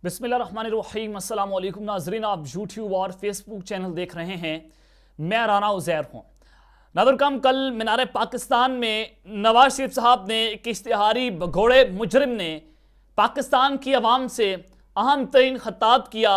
बिस्मिल्लाहिर्रहमानिर्रहीम। अस्सलाम वालेकुम नाज़रीन, आप यूट्यूब और फेसबुक चैनल देख रहे हैं। मैं राना उज़ैर हूँ। नादरकम, कल मीनार पाकिस्तान में नवाज शरीफ साहब ने एक इश्तिहारी भगोड़े मुजरिम ने पाकिस्तान की आवाम से अहम तरीन खिताब किया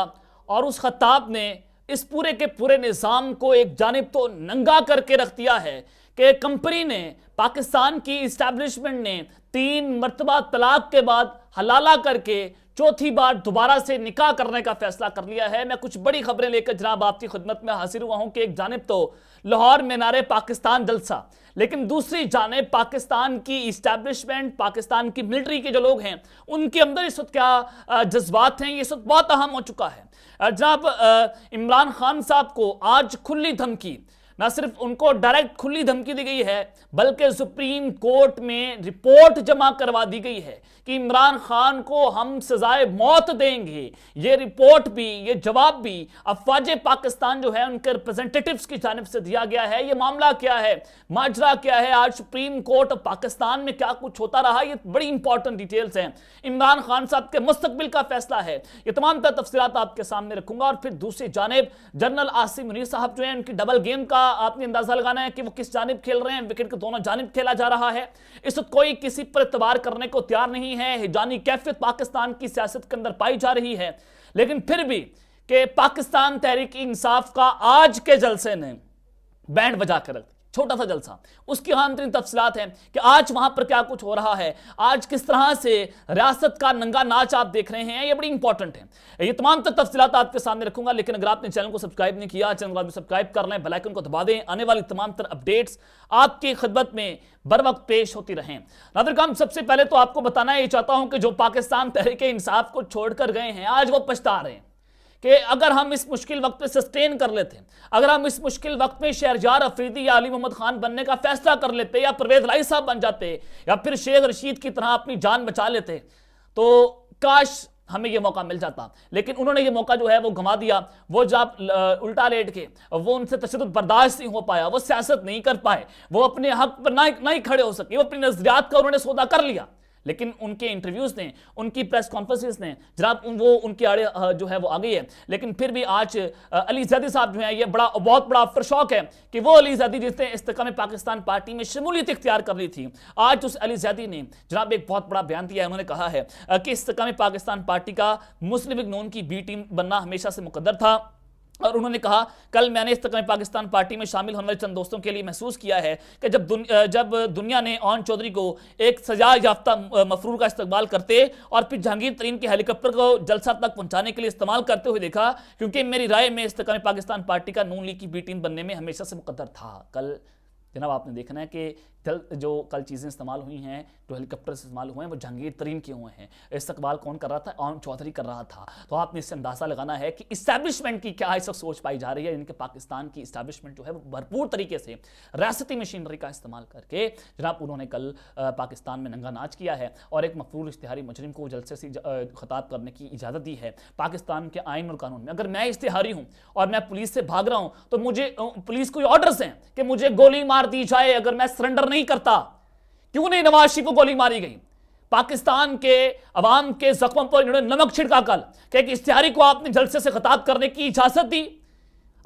और उस खिताब ने इस पूरे के पूरे निज़ाम को एक जानिब तो नंगा करके रख दिया है कि कंपनी ने, पाकिस्तान की इस्टेब्लिशमेंट ने 3 मरतबा तलाक के बाद हलाला करके चौथी बार दोबारा से निकाह करने का फैसला कर लिया है। मैं कुछ बड़ी खबरें लेकर जनाब आपकी खिदमत में हाजिर हुआ हूं कि एक जानिब तो लाहौर मीनार पाकिस्तान जलसा, लेकिन दूसरी जानिब पाकिस्तान की इस्टेब्लिशमेंट, पाकिस्तान की मिलिट्री के जो लोग हैं उनके अंदर इस वक्त क्या जज्बात हैं, ये इस वक्त बहुत अहम हो चुका है। जनाब इमरान खान साहब को आज खुली धमकी, ना सिर्फ उनको डायरेक्ट खुली धमकी दी गई है बल्कि सुप्रीम कोर्ट में रिपोर्ट जमा करवा दी गई है कि इमरान खान को हम सजाए मौत देंगे। ये रिपोर्ट भी, ये जवाब भी अफवाज पाकिस्तान जो है उनके रिप्रेजेंटेटिव्स की जानिब से दिया गया है। ये मामला क्या है, माजरा क्या है, आज सुप्रीम कोर्ट पाकिस्तान में क्या कुछ होता रहा, ये बड़ी इंपॉर्टेंट डिटेल्स हैं। इमरान खान साहब के मुस्तकबिल का फैसला है, ये तमाम तफसीलात आपके सामने रखूंगा। और फिर दूसरी जानिब जनरल आसिम मुनीर साहब जो है, उनकी डबल गेम का आपने अंदाजा लगाना है कि वो किस जानिब खेल रहे हैं। विकेट के दोनों जानिब खेला जा रहा है। इस वक्त कोई किसी पर इतबार करने को तैयार नहीं है। हिजानी कैफियत पाकिस्तान की सियासत के अंदर पाई जा रही है, लेकिन फिर भी कि पाकिस्तान तहरीक इंसाफ का आज के जलसे ने बैंड बजा कर रख दी। छोटा सा जलसा, उसकी अहम तरीन तफसीलात हैं कि आज वहां पर क्या कुछ हो रहा है, आज किस तरह से रियासत का नंगा नाच आप देख रहे हैं, ये बड़ी इंपॉर्टेंट है। ये तमाम तफसीलात आपके सामने रखूंगा। लेकिन अगर आपने चैनल को सब्सक्राइब नहीं किया, चैनल को सब्सक्राइब कर लें, बेल आइकन को दबा दें। आने वाली तमाम तर अपडेट्स आपकी खिदमत में बर वक्त पेश होती रहें। नादरकम, सबसे पहले तो आपको बताना ये चाहता हूं कि जो पाकिस्तान तहरीक इंसाफ को छोड़कर गए हैं, आज वो पछता रहे हैं कि अगर हम इस मुश्किल वक्त में सस्टेन कर लेते, अगर हम इस मुश्किल वक्त में शहरयार अफरीदी या अली मोहम्मद खान बनने का फैसला कर लेते, या परवेज लाई साहब बन जाते, या फिर शेख रशीद की तरह अपनी जान बचा लेते, तो काश हमें यह मौका मिल जाता। लेकिन उन्होंने ये मौका जो है वो गंवा दिया। वो जब उल्टा लेट के, वो उनसे तशद्दुद बर्दाश्त नहीं हो पाया, वो सियासत नहीं कर पाए, वो अपने हक पर ना ही खड़े हो सके, वो अपनी नजरियात का उन्होंने सौदा कर लिया। लेकिन उनके इंटरव्यूज ने, उनकी प्रेस कॉन्फ्रेंसेस ने जनाब वो उनके आड़े जो है वो आ गई है। लेकिन फिर भी आज अली ज़ैदी साहब जो है, ये बहुत बड़ा आफ्टर शॉक है कि वो अली ज़ैदी जिसने इस्तेकाम पाकिस्तान पार्टी में शमूलियत इख्तियार कर ली थी, आज उस अली ज़ैदी ने जनाब एक बहुत बड़ा बयान दिया है। उन्होंने कहा है कि इस्तेकाम पाकिस्तान पार्टी का मुस्लिम लीग नून की बी टीम बनना हमेशा से मुकद्दर था। और उन्होंने कहा, कल मैंने इस्तेकाम पाकिस्तान पार्टी में शामिल होने वाले चंद दोस्तों के लिए महसूस किया है कि जब दुनिया ने ओन चौधरी को एक सजा याफ्ता मफरूर का इस्तेमाल करते और फिर जहांगीर तरीन के हेलीकॉप्टर को जलसा तक पहुंचाने के लिए इस्तेमाल करते हुए देखा, क्योंकि मेरी राय में इस्तेकाम पाकिस्तान पार्टी का नून लीग की बी टीम बनने में हमेशा से मुकद्दर था। कल जनाब आपने देखना है कि जो कल चीज़ें इस्तेमाल हुई हैं, जो हेलीकॉप्टर इस्तेमाल हुए हैं, वो जहांगीर तरीन के हुए हैं। इस्तकबाल कौन कर रहा था? ओन चौधरी कर रहा था। तो आपने इससे अंदाज़ा लगाना है कि इस्टेब्लिशमेंट की क्या इस वक्त सोच पाई जा रही है। इनके पाकिस्तान की इस्टेब्लिशमेंट जो है वो भरपूर तरीके से रियासती मशीनरी का इस्तेमाल करके जनाब उन्होंने कल पाकिस्तान में नंगा नाच किया है और एक मफरूर इश्तिहारी मुजरिम को जलसे से खिताब करने की इजाज़त दी है। पाकिस्तान के आइन और कानून में अगर मैं इश्तिहारी हूँ और मैं पुलिस से भाग रहा हूँ, तो मुझे पुलिस को ऑर्डर्स हैं कि मुझे गोली मार दी जाए अगर मैं सरेंडर नहीं करता। क्यों नहीं नवाज शरीफ को गोली मारी गई? पाकिस्तान के अवाम के जख्मों पर इन्होंने नमक छिड़का कल कि एक इश्तिहारी को आपने जलसे से खिताब करने की इजाजत दी।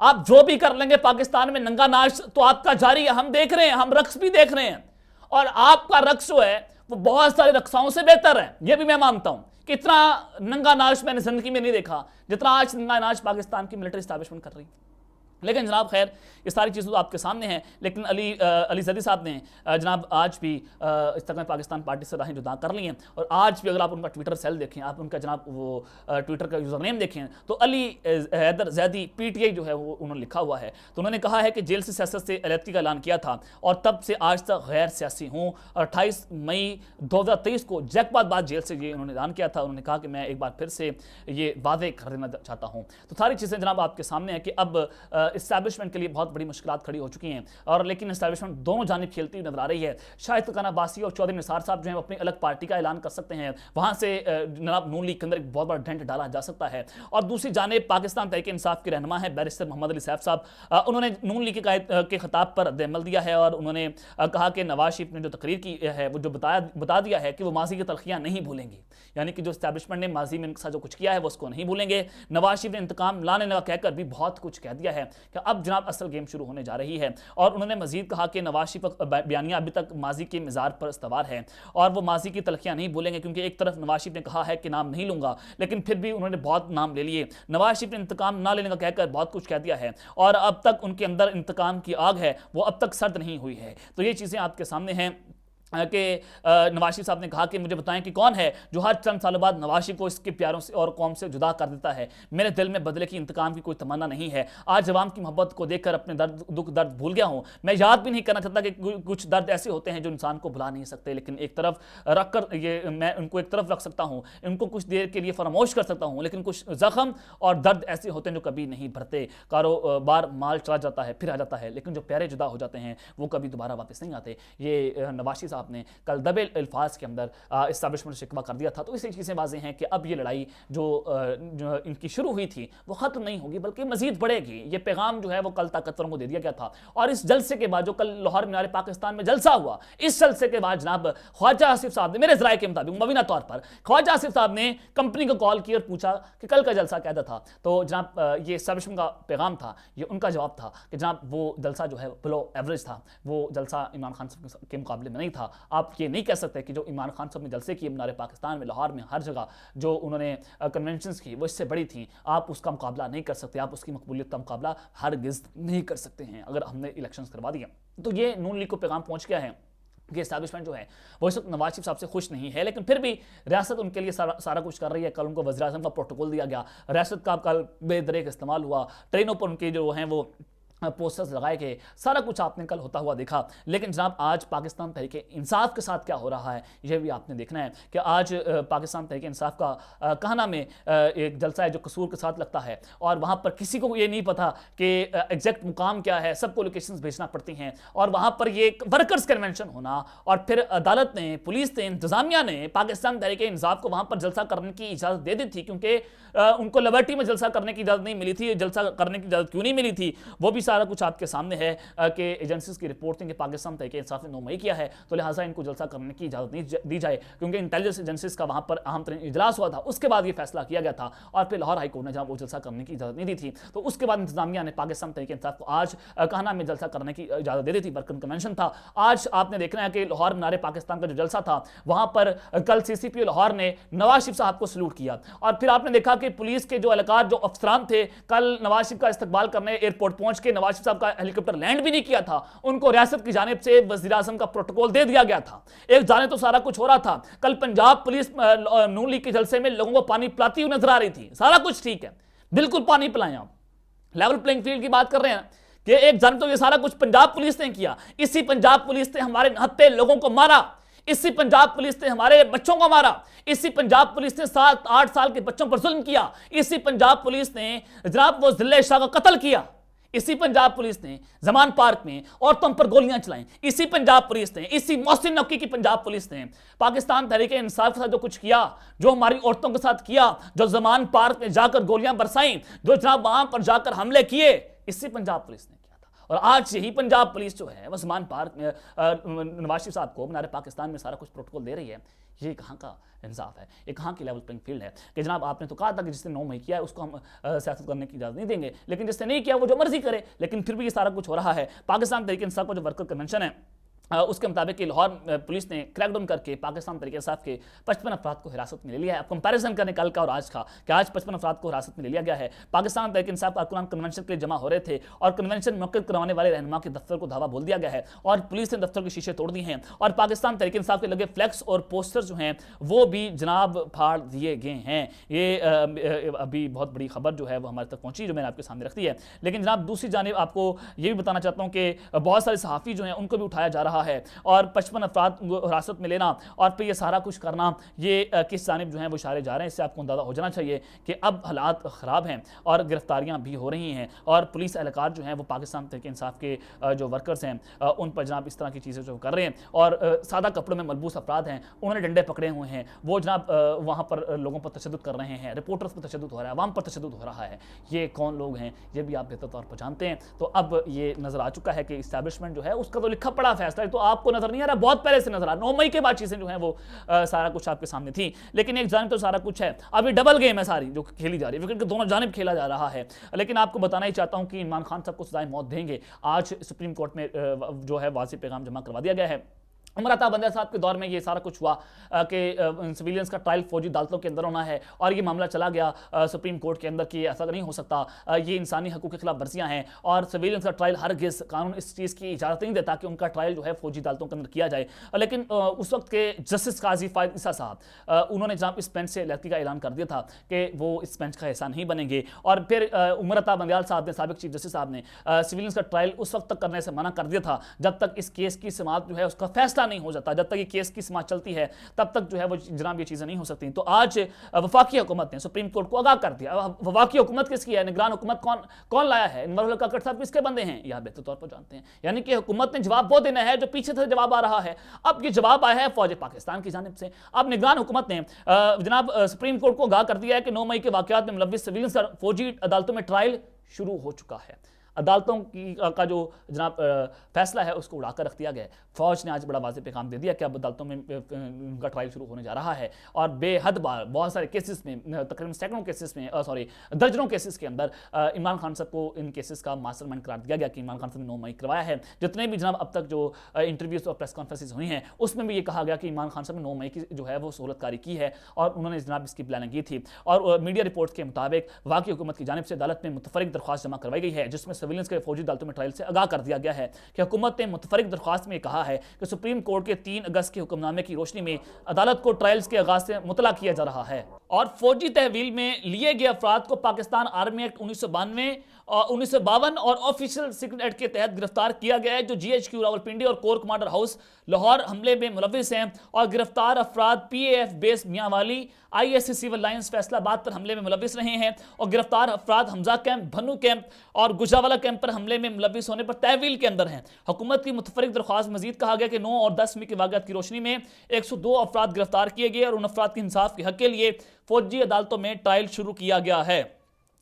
आप जो भी कर लेंगे पाकिस्तान में नंगा नाच तो आपका जारी है, हम देख रहे हैं, हम रक्स भी देख रहे हैं। और आपका रक्स जो है वो बहुत सारे रक्साओं से बेहतर है, यह भी मैं मानता हूं कि इतना नंगा नाच मैंने जिंदगी में नहीं देखा जितना आज नंगा नाच पाकिस्तान की मिलिट्री एस्टैब्लिशमेंट कर रही है। लेकिन जनाब खैर, ये सारी चीज़ें तो आपके सामने हैं। लेकिन अली ज़ैदी साहब ने जनाब आज भी इस्तेकाम पाकिस्तान पार्टी से राहें जुदा कर ली हैं। और आज भी अगर आप उनका ट्विटर सेल देखें, आप उनका जनाब वो ट्विटर का यूज़र नेम देखें, तो अली हैदर ज़ैदी PTI जो है वो उन्होंने लिखा हुआ है। तो उन्होंने कहा है कि जेल से सियासत से अलहदगी का ऐलान किया था और तब से आज तक गैर सियासी हूँ। 28 मई 2023 को जैकबाद बाद जेल से ये उन्होंने ऐलान किया था। उन्होंने कहा कि मैं एक बार फिर से ये वादे कर देना चाहता हूँ। तो सारी चीज़ें जनाब आपके सामने हैं कि अब इस्टेब्लिशमेंट के लिए बहुत बड़ी मुश्किलात खड़ी हो चुकी हैं। और लेकिन इस्टेब्लिशमेंट दोनों जानिब खेलती हुई नजर आ रही है। शाहिद तुर्कान अब्बासी और चौधरी निसार साहब जो है अपनी अलग पार्टी का ऐलान कर सकते हैं, वहां से जनाब नून लीग के अंदर एक बहुत बड़ा डेंट डाला जा सकता है। और दूसरी जानिब पाकिस्तान तहरीक इंसाफ के रहनुमा है बैरिस्टर मोहम्मद अली सैफ साहब, उन्होंने नून लीग के खिताब पर रद्द-ए-अमल दिया है और उन्होंने कहा कि नवाज शरीफ ने जो तकरीर की है वो जो बता दिया है कि वो माजी की तलखियां नहीं भूलेंगे, यानी कि जो इस्टेब्लिशमेंट ने माजी में उनके साथ जो कुछ किया है वो उसको नहीं भूलेंगे। नवाज शरीफ ने इंतकाम लाने लगा कहकर भी बहुत कुछ कह दिया है कि अब जनाब असल गेम शुरू होने जा रही है। और उन्होंने मजीद कहा कि नवाज शरीफ का बयानिया अभी तक माजी के मिजाज पर इस्तवार है और वो माजी की तलखियां नहीं भूलेंगे, क्योंकि एक तरफ नवाज शरीफ ने कहा है कि नाम नहीं लूंगा, लेकिन फिर भी उन्होंने बहुत नाम ले लिए। नवाज शरीफ ने इंतकाम ना लेने का कहकर बहुत कुछ कह दिया है और अब तक उनके अंदर इंतकाम की आग है वो अब तक सर्द नहीं हुई है। तो ये चीज़ें आपके सामने हैं कि नवाज शरीफ साहब ने कहा कि मुझे बताएं कि कौन है जो हर चंद सालों बाद नवाज शरीफ को इसके प्यारों से और कौम से जुदा कर देता है। मेरे दिल में बदले की इंतकाम की कोई तमन्ना नहीं है। आज अवाम की मोहब्बत को देखकर अपने दुख दर्द भूल गया हूँ। मैं याद भी नहीं करना चाहता कि कुछ दर्द ऐसे होते हैं जो इंसान को भुला नहीं सकते, लेकिन एक तरफ रख कर ये मैं उनको एक तरफ रख सकता हूँ, इनको कुछ देर के लिए फरामोश कर सकता हूँ, लेकिन कुछ जख्म और दर्द ऐसे होते हैं जो कभी नहीं भरते। कारोबार माल चला जाता है फिर आ जाता है, लेकिन जो प्यारे जुदा हो जाते हैं वो कभी दोबारा वापस नहीं आते। ये नवाज शरीफ साहब ने कल दबे अल्फाज के अंदर इस्टेब्लिशमेंट से शिकवा कर दिया था। तो इसी चीज़ें वाज़ेह हैं कि अब ये लड़ाई जो इनकी शुरू हुई थी वो ख़त्म नहीं होगी बल्कि मजीद बढ़ेगी। ये पैगाम जो है वो कल ताकतवरों को दे दिया गया था। और इस जलसे के बाद जो कल लाहौर मीनार पाकिस्तान में जलसा हुआ, इस जलसे के बाद जनाब ख्वाजा आसिफ साहब ने, मेरे ज़राए के मुताबिक मुबीना तौर पर ख्वाजा आसिफ साहब ने कंपनी को कॉल की और पूछा कि कल का जलसा कैसा था। तो जनाब ये इस्टेब्लिशमेंट का पैगाम था, ये उनका जवाब था कि जनाब वो जलसा जो है बिलो एवरेज था, वो जलसा इमरान खान साहब के मुकाबले में नहीं था। आप ये नहीं कह सकते कि जो इमरान खान साहब ने जलसे किए मीनार पाकिस्तान में, लाहौर में, हर जगह जो उन्होंने कन्वेंशंस की वो इससे बड़ी थी। आप उसका मुकाबला नहीं कर सकते, आप उसकी मकबूलियत का मुकाबला हरगिज़ नहीं कर सकते हैं अगर हमने इलेक्शंस करवा दिए। तो ये नून लीग को पैगाम पहुंच गया है कि इस्टेब्लिशमेंट जो है वो इस वक्त नवाज शरीफ साहब से खुश नहीं है, लेकिन फिर भी रियासत उनके लिए सारा कुछ कर रही है। कल उनको वज़ीर-ए-आज़म का प्रोटोकॉल दिया गया, रियासत का कल बेदरेक इस्तेमाल हुआ, ट्रेनों पर उनके जो हैं वो पोस्टर्स लगाए गए, सारा कुछ आपने कल होता हुआ देखा। लेकिन जनाब आज पाकिस्तान तहरीक इंसाफ के साथ क्या हो रहा है यह भी आपने देखना है कि आज पाकिस्तान तहरीक इंसाफ का कहना में एक जलसा है जो कसूर के साथ लगता है और वहाँ पर किसी को ये नहीं पता कि एग्जैक्ट मुकाम क्या है, सबको लोकेशंस भेजना पड़ती हैं और वहाँ पर ये वर्कर्स कन्वेंशन होना और फिर अदालत ने, पुलिस ने, इंतजामिया ने पाकिस्तान तहरीक इंसाफ को वहाँ पर जलसा करने की इजाज़त दे दी थी, क्योंकि उनको लिबर्टी में जलसा करने की इजाज़त नहीं मिली थी। जलसा करने की इजाज़त क्यों नहीं मिली थी वो भी सारा कुछ आपके सामने है कि एजेंसीज की रिपोर्ट थी कि पाकिस्तान तहरीक इंसाफ ने 9 मई किया है, तो लिहाजा इनको जलसा करने की इजाज़त नहीं दी जाए, क्योंकि इंटेलिजेंस एजेंसीज का वहाँ पर अहम तरीन इजलास हुआ था, उसके बाद ये फैसला किया गया था और फिर लाहौर हाई कोर्ट ने जहाँ वो जलसा करने की इजाज़त नहीं दी थी, तो उसके बाद इंतजामिया ने पाकिस्तान तहरीक इंसाफ को आज कहना में जलसा करने की इजाज़त दे दी थी। वर्किंग कन्वेंशन था। आज आपने देखना है कि लाहौर मीनार पाकिस्तान का जो जलसा था वहाँ पर कल CCPO लाहौर ने नवाज शरीफ साहब को सलूट किया और फिर आपने देखा कि पुलिस के जो एहलकार, जो अफसरान थे, कल नवाज शरीफ का इस्तकबाल करने एयरपोर्ट पहुंच के नवाज शरीफ साहब का हेलीकॉप्टर लैंड भी नहीं किया था, उनको रियासत की जानिब से वज़ीर-ए-आज़म का प्रोटोकॉल दे दिया गया था। एक जाने तो सारा कुछ हो रहा था। कल पंजाब पुलिस नून लीग के जलसे में लोगों को पानी पिलाती हुई नजर आ रही थी, सारा कुछ ठीक है, बिल्कुल पानी पिलाएं। आप लेवल प्लेइंग फील्ड की बात कर रहे हैं कि एक जाने तो ये सारा कुछ पंजाब पुलिस ने किया। इसी पंजाब पुलिस ने हमारे निहत्थे लोगों को मारा, इसी पंजाब पुलिस ने हमारे बच्चों को मारा, इसी पंजाब पुलिस ने 7-8 साल के बच्चों पर जुल्म किया, इसी पंजाब पुलिस ने जनाब वो जिले शाह का कत्ल किया, इसी पंजाब पुलिस ने जमान पार्क में औरतों पर गोलियां चलाई, इसी पंजाब पुलिस ने, इसी मोहसिन नकवी की पंजाब पुलिस ने पाकिस्तान तहरीक इंसाफ के साथ जो कुछ किया, जो हमारी औरतों के साथ किया, जो जमान पार्क में जाकर गोलियां बरसाई, जो जनाब वहां पर जाकर हमले किए, इसी पंजाब पुलिस ने किया था। और आज यही पंजाब पुलिस जो है वह जमान पार्क में नवाज शरीफ साहब को मीनार पाकिस्तान में सारा कुछ प्रोटोकॉल दे रही है। ये कहाँ का इंसाफ है, ये कहाँ की लेवल प्लेइंग फील्ड है कि जनाब आपने तो कहा था कि जिसने 9 मई किया है उसको हम सियासत करने की इजाज़त नहीं देंगे, लेकिन जिसने नहीं किया वो जो मर्जी करे, लेकिन फिर भी ये सारा कुछ हो रहा है। पाकिस्तान तहरीक इंसाफ का जो वर्कर कन्वेंशन है उसके मुताबिक कि लाहौर पुलिस ने क्रैकडाउन करके पाकिस्तान तहरीक इंसाफ के 55 अफराद को हिरासत में ले लिया है। अब कंपैरिजन करने कल का और आज का कि आज 55 अफराद को हिरासत में ले लिया गया है। पाकिस्तान तहरीक इंसाफ कारकुनान कन्वेंशन के लिए जमा हो रहे थे और कन्वेंशन मुनक्किद करवाने वाले रहनुमा के दफ्तर को धावा बोल दिया गया है और पुलिस ने दफ्तर के शीशे तोड़ दिए हैं और पाकिस्तान तहरीक इंसाफ के लगे फ्लैक्स और पोस्टर जो हैं वो भी जनाब फाड़ दिए गए हैं। ये अभी बहुत बड़ी खबर जो है वो हमारे तक पहुंची, जो मैंने आपके सामने रख दी है। लेकिन जनाब दूसरी जानिब आपको ये भी बताना चाहता हूँ कि बहुत सारे सहाफ़ी जो हैं उनको भी उठाया जा रहा रहा है और 55 अफराद को हिरासत में लेना और फिर ये सारा कुछ करना, ये किस जानिब जो है वो इशारे जा रहे हैं। इससे आपको अंदाज़ा हो जाना चाहिए कि अब हालात ख़राब हैं और गिरफ्तारियां भी हो रही हैं और पुलिस एहलकार जो हैं वो पाकिस्तान तहरीक इंसाफ के जो वर्कर्स हैं उन पर जनाब इस तरह की चीज़ें जो कर रहे हैं और सादा कपड़ों में मलबूस अफराद हैं, उन्होंने डंडे पकड़े हुए हैं, वो जनाब वहाँ पर लोगों पर तशद्दुद कर रहे हैं, रिपोर्टर्स पर तशद्दुद हो रहा है, अवाम पर तशद्दुद हो रहा है। ये कौन लोग हैं ये भी आप बेहतर तौर पर जानते हैं। तो अब ये नज़र आ चुका है कि इस्टेब्लिशमेंट जो है उसका तो लिखा पड़ा फैसला है, तो आपको नज़र नहीं आ रहा, बहुत पहले से नजर आ रहा। 9 मई के बाद चीज़ें जो है वो सारा कुछ आपके सामने थी, लेकिन एक जानिब तो सारा कुछ है, अभी डबल गेम है सारी जो खेली जा रही है, विकेट के दोनों जानिब खेला जा रहा है। लेकिन आपको बताना ही चाहता हूं कि इमरान खान साहब को सजाए मौत देंगे, आज सुप्रीम कोर्ट में जो है वाज़िह पैगाम जमा करवा दिया गया है। उमर अता बंदयाल साहब के दौर में ये सारा कुछ हुआ कि सिविलियंस का ट्रायल फौजी अदालतों के अंदर होना है और ये मामला चला गया सुप्रीम कोर्ट के अंदर कि ऐसा नहीं हो सकता, ये इंसानी हकूक़ के खिलाफ वर्जियाँ हैं और सिविलियंस का ट्रायल हरगिज़ कानून इस चीज़ की इजाज़त नहीं देता कि उनका ट्रायल जो है फौजी अदालतों के अंदर किया जाए। लेकिन उस वक्त के जस्टिस काजी फायद ईसा साहब उन्होंने जनाब इस बेंच से लड़की का ऐलान कर दिया था कि वो इस बेंच का हिस्सा नहीं बनेंगे और फिर उमर अता बंदयाल साहब ने, साबिक चीफ जस्टिस साहब ने सिविलियंस का ट्रायल उस वक्त तक करने से मना कर दिया था जब तक इस केस की समाअत जो है उसका फैसला नहीं हो जाता, जब तक ये केस की समाअत चलती है तब तक जो है वो जनाब ये चीज़ें नहीं हो सकती। तो आज वफाकी हुकूमत ने सुप्रीम कोर्ट को आगाह कर दिया। वफाकी हुकूमत किसकी है, निगरान हुकूमत कौन लाया है, अनवर काकड़ साहब किसके बंदे हैं, यह बेहतर तौर पर जानते हैं। यानी कि हुकूमत ने जवाब वो देना है जो पीछे से जवाब आ रहा है। अब ये जवाब आया है फौज पाकिस्तान की जानिब से। अब निगरान हुकूमत ने जनाब सुप्रीम कोर्ट को आगाह कर दिया है कि 9 मई के वाकयात में मुलव्विस सिविलियंस का फौजी अदालतों में ट्रायल शुरू हो चुका है। अदालतों का जो जनाब फैसला है उसको उड़ाकर रख दिया गया है। फौज ने आज बड़ा वाज़ेह पैगाम दे दिया कि अब अदालतों में उनका ट्रायल शुरू होने जा रहा है और बेहद बार बहुत सारे केसेस में, तकरीबन सैकड़ों केसेस में, दर्जनों केसेस के अंदर इमरान खान साहब को इन केसेस का मास्टरमाइंड करार दिया गया कि इमरान खान साहब ने 9 मई करवाया है। जितने भी जनाब अब तक जो इंटरव्यूज और प्रेस कॉन्फ्रेंसेज हुई हैं उसमें भी ये कहा गया कि इमरान खान साहब ने 9 मई की जो है वो सहूलतकारी की है और उन्होंने जनाब इसकी प्लानिंग की थी। और मीडिया रिपोर्ट्स के मुताबिक वाकई हुकूमत की जानिब से अदालत में मुतफरिक दरख्वास्त जमा करवाई गई है जिसमें सिविलियंस के फौजी अदालतों में ट्रायल से आगाह कर दिया गया है कि हुकूमत ने मुतफरिक दरख्वास्त में कहा है कि सुप्रीम कोर्ट के 3 अगस्त के हुक्मनामे की रोशनी में अदालत को ट्रायल्स के आगाज से मुतला किया जा रहा है और फौजी तहवील में लिए गए अफराद को पाकिस्तान आर्मी एक्ट 1952 और ऑफिशियल सीक्रेट एक्ट के तहत गिरफ्तार किया गया है जो GHQ रावलपिंडी और कोर कमांडर हाउस लाहौर हमले में मुलव्विस हैं और गिरफ्तार अफराद PAF base Mianwali ISC civil lines Faisalabad पर हमले में मुलव्विस रहे हैं और गिरफ्तार अफराद हमजा कैंप, भन्नू कैंप और गुजरावाला कैंप पर हमले में मुलव्विस होने पर तहवील के अंदर हैं। हुकूमत की मुतफरिक दरख्वास्त मजीद कहा गया कि 9 और 10 मई के वाक़यात की रोशनी में 102 अफराद गिरफ्तार किए गए और उन अफराद के इंसाफ के हक के लिए फौजी अदालतों में ट्रायल शुरू किया गया है।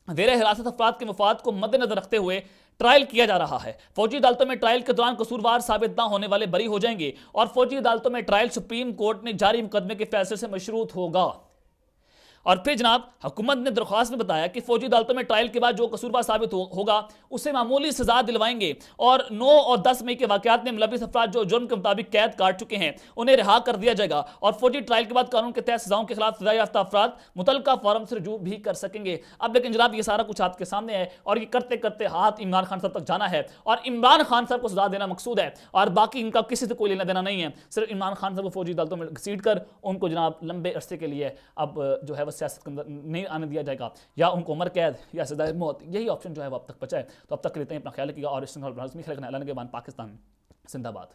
ज़ेर हिरासत अफराद के मफाद को मद्देनजर रखते हुए ट्रायल किया जा रहा है। फौजी अदालतों में ट्रायल के दौरान कसूरवार साबित न होने वाले बरी हो जाएंगे और फौजी अदालतों में ट्रायल सुप्रीम कोर्ट ने जारी मुकदमे के फैसले से मशरूत होगा। और फिर जनाब हुकूमत ने दरख्वास्त में बताया कि फौजी अदालतों में ट्रायल के बाद जो कसूरवार साबित होगा उसे मामूली सजा दिलवाएंगे और 9 और 10 मई के वाकयात में मुलव्विस अफराद जो जुर्म के मुताबिक कैद काट चुके हैं उन्हें रिहा कर दिया जाएगा और फौजी ट्रायल के बाद कानून के तहत सजाओं के खिलाफ सजा याफ्ता अफराद मुतल्लिका फॉरम से रजू भी कर सकेंगे। अब लेकिन जनाब ये सारा कुछ आपके सामने है और ये करते करते हाथ इमरान खान साहब तक जाना है और इमरान खान साहब को सजा देना मकसूद है और बाकी इनका किसी से कोई लेना देना नहीं है। सिर्फ इमरान खान साहब को फौजी अदालतों में घसीट कर उनको जनाब लंबे अरसे के लिए अब जो है वह सियासत के अंदर नहीं आने दिया जाएगा या उनको उम्र कैद या सजाए मौत, यही ऑप्शन जो है वो अब तक बचा है। तो अब तक लेते हैं, अपना ख्याल रखिएगा और इस पाकिस्तान जिंदाबाद।